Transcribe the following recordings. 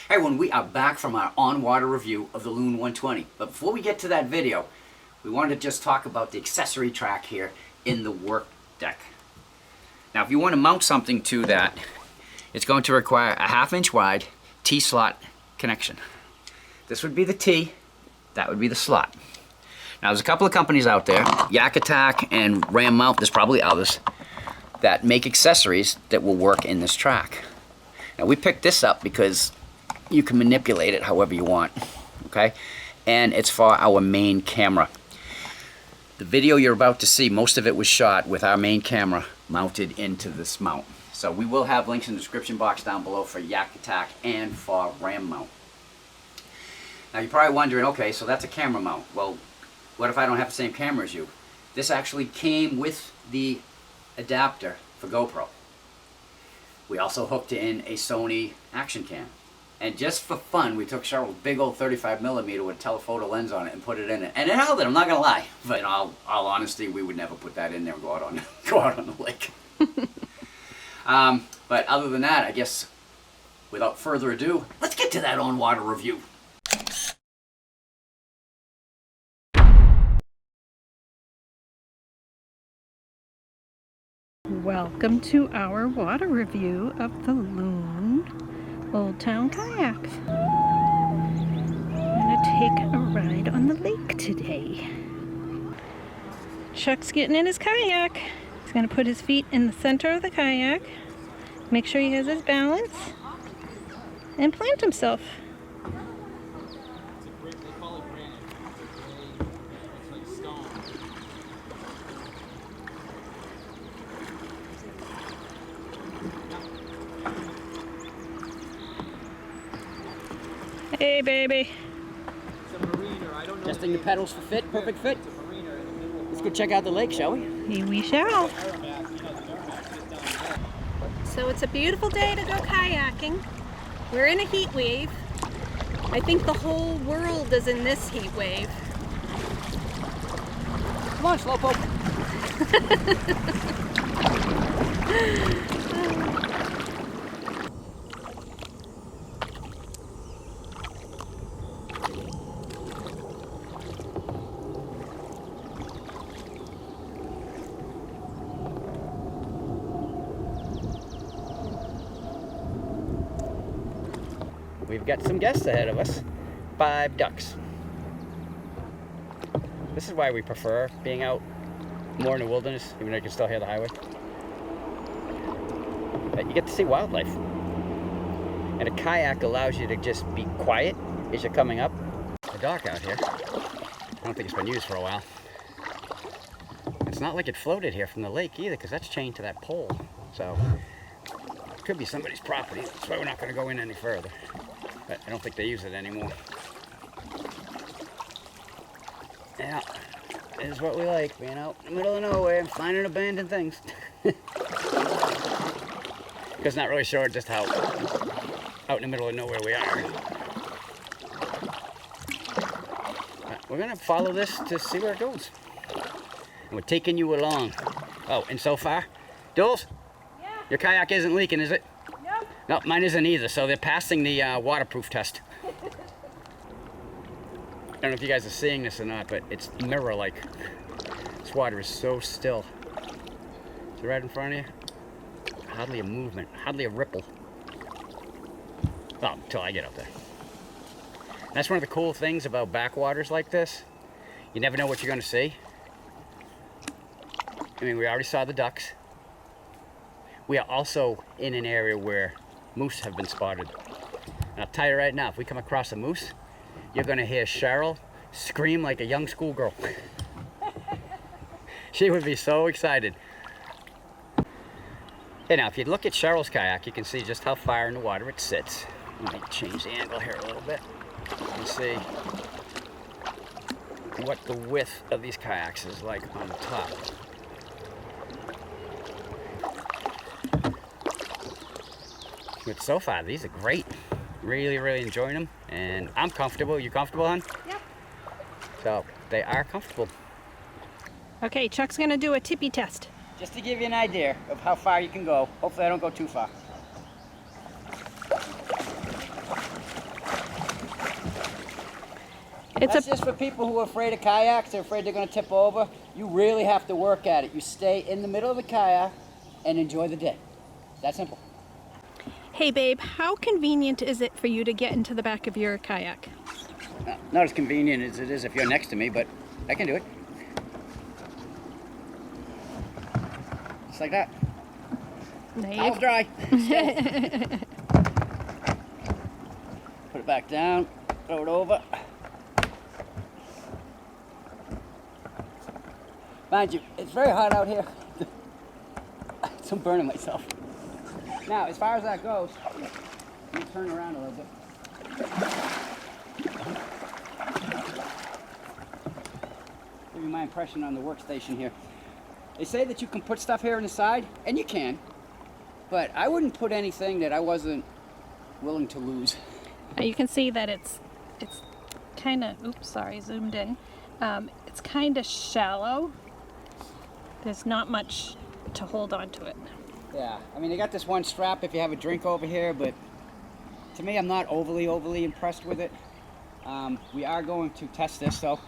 Hey everyone, we are back from our on-water review of the Loon 120. But before we get to that video, we wanted to just talk about the accessory track here in the work deck. Now if you want to mount something to that, it's going to require a 1/2 inch wide T-slot connection. This would be the T, that would be the slot. Now there's a couple of companies out there, Yak Attack and Ram Mount, there's probably others, that make accessories that will work in this track. Now we picked this up because you can manipulate it however you want, okay? And it's for our main camera. The video you're about to see, most of it was shot with our main camera mounted into this mount. So we will have links in the description box down below for Yak Attack and for Ram Mount. Now you're probably wondering, okay, so that's a camera mount. Well, what if I don't have the same camera as you? This actually came with the adapter for GoPro. We also hooked in a Sony action cam. And just for fun, we took Cheryl's big old 35mm with a telephoto lens on it and put it in it. And it held it, I'm not gonna lie. But in all honesty, we would never put that in there and go out on the lake. But other than that, I guess, without further ado, let's get to that on-water review. Welcome to our water review of the Loon Old Town Kayaks. I'm gonna take a ride on the lake today. Chuck's getting in his kayak. He's gonna put his feet in the center of the kayak, make sure he has his balance, and plant himself. Hey, baby. Testing the pedals for fit, perfect fit. Let's go check out the lake, shall we? We shall. So it's a beautiful day to go kayaking. We're in a heat wave. I think the whole world is in this heat wave. Come on, Slowpoke. We've got some guests ahead of us. 5 ducks. This is why we prefer being out more in the wilderness, even though you can still hear the highway. But you get to see wildlife. And a kayak allows you to just be quiet as you're coming up. The dock out here, I don't think it's been used for a while. It's not like it floated here from the lake either, because that's chained to that pole. So it could be somebody's property. That's why we're not going to go in any further. But I don't think they use it anymore. Yeah, this is what we like, being out in the middle of nowhere and finding abandoned things. Because not really sure just how out in the middle of nowhere we are. But we're gonna follow this to see where it goes. And we're taking you along. Oh, and so far, Jules? Yeah? Your kayak isn't leaking, is it? No, mine isn't either, so they're passing the waterproof test. I don't know if you guys are seeing this or not, but it's mirror-like. This water is so still. Is it right in front of you? Hardly a movement, hardly a ripple. Well, until I get up there. That's one of the cool things about backwaters like this. You never know what you're gonna see. I mean, we already saw the ducks. We are also in an area where moose have been spotted. And I'll tell you right now, if we come across a moose, you're gonna hear Cheryl scream like a young schoolgirl. She would be so excited. Hey, now if you look at Cheryl's kayak, you can see just how far in the water it sits. Let me change the angle here a little bit. You can see what the width of these kayaks is like on the top. But so far, these are great. Really, really enjoying them. And I'm comfortable. You comfortable, hon? Yep. So, they are comfortable. Okay, Chuck's gonna do a tippy test. Just to give you an idea of how far you can go. Hopefully I don't go too far. That's just for people who are afraid of kayaks. They're afraid they're going to tip over. You really have to work at it. You stay in the middle of the kayak and enjoy the day. That simple. Hey babe, how convenient is it for you to get into the back of your kayak? Not as convenient as it is if you're next to me, but I can do it. Just like that. Towel's dry. Put it back down, throw it over. Mind you, it's very hot out here. So I'm burning myself. Now, as far as that goes, let me turn around a little bit. Give you my impression on the workstation here. They say that you can put stuff here on the side, and you can, but I wouldn't put anything that I wasn't willing to lose. You can see that it's kind of, oops, sorry, zoomed in. It's kind of shallow. There's not much to hold on to it. Yeah, I mean, they got this one strap if you have a drink over here, but to me, I'm not overly impressed with it. We are going to test this though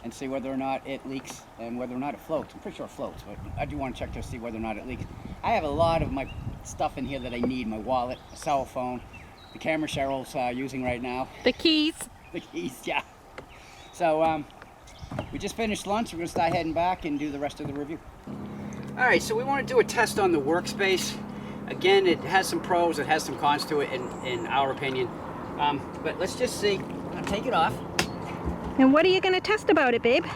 and see whether or not it leaks and whether or not it floats. I'm pretty sure it floats, but I do want to check to see whether or not it leaks. I have a lot of my stuff in here that I need: my wallet, a cell phone, the camera Cheryl's using right now. The keys. The keys, yeah. So we just finished lunch. We're gonna start heading back and do the rest of the review. All right, so we want to do a test on the workspace. Again, it has some pros, it has some cons to it in our opinion. But let's just see. I'm gonna take it off. And what are you going to test about it, babe?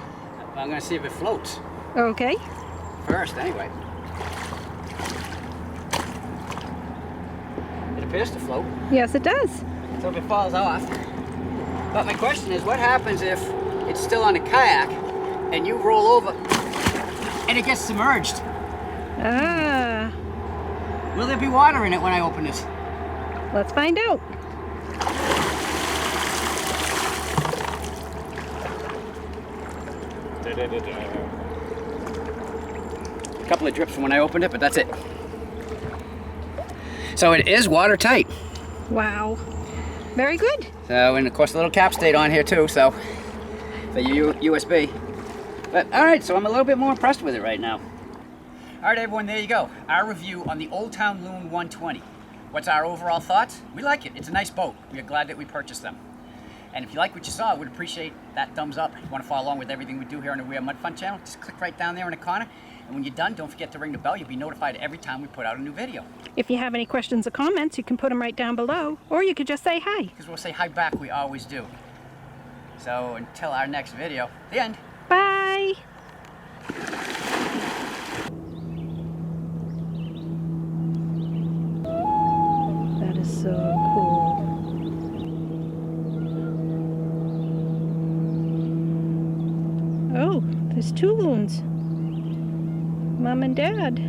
I'm gonna see if it floats. Okay. First, anyway. It appears to float. Yes, it does. So if it falls off. But my question is, what happens if it's still on a kayak and you roll over and it gets submerged? Ah. Will there be water in it when I open this? Let's find out. A couple of drips from when I opened it, but that's it. So it is watertight. Wow. Very good. So, and of course, a little cap stayed on here too, so for your USB. But all right, so I'm a little bit more impressed with it right now. All right, everyone, there you go. Our review on the Old Town Loon 120. What's our overall thoughts? We like it. It's a nice boat. We are glad that we purchased them. And if you like what you saw, we'd appreciate that thumbs up. If you want to follow along with everything we do here on the We Are Mud Fun channel, just click right down there in the corner. And when you're done, don't forget to ring the bell. You'll be notified every time we put out a new video. If you have any questions or comments, you can put them right down below, or you could just say hi. Because we'll say hi back, we always do. So until our next video, the end. Bye. That is so cool. Oh, there's two loons. Mom and Dad.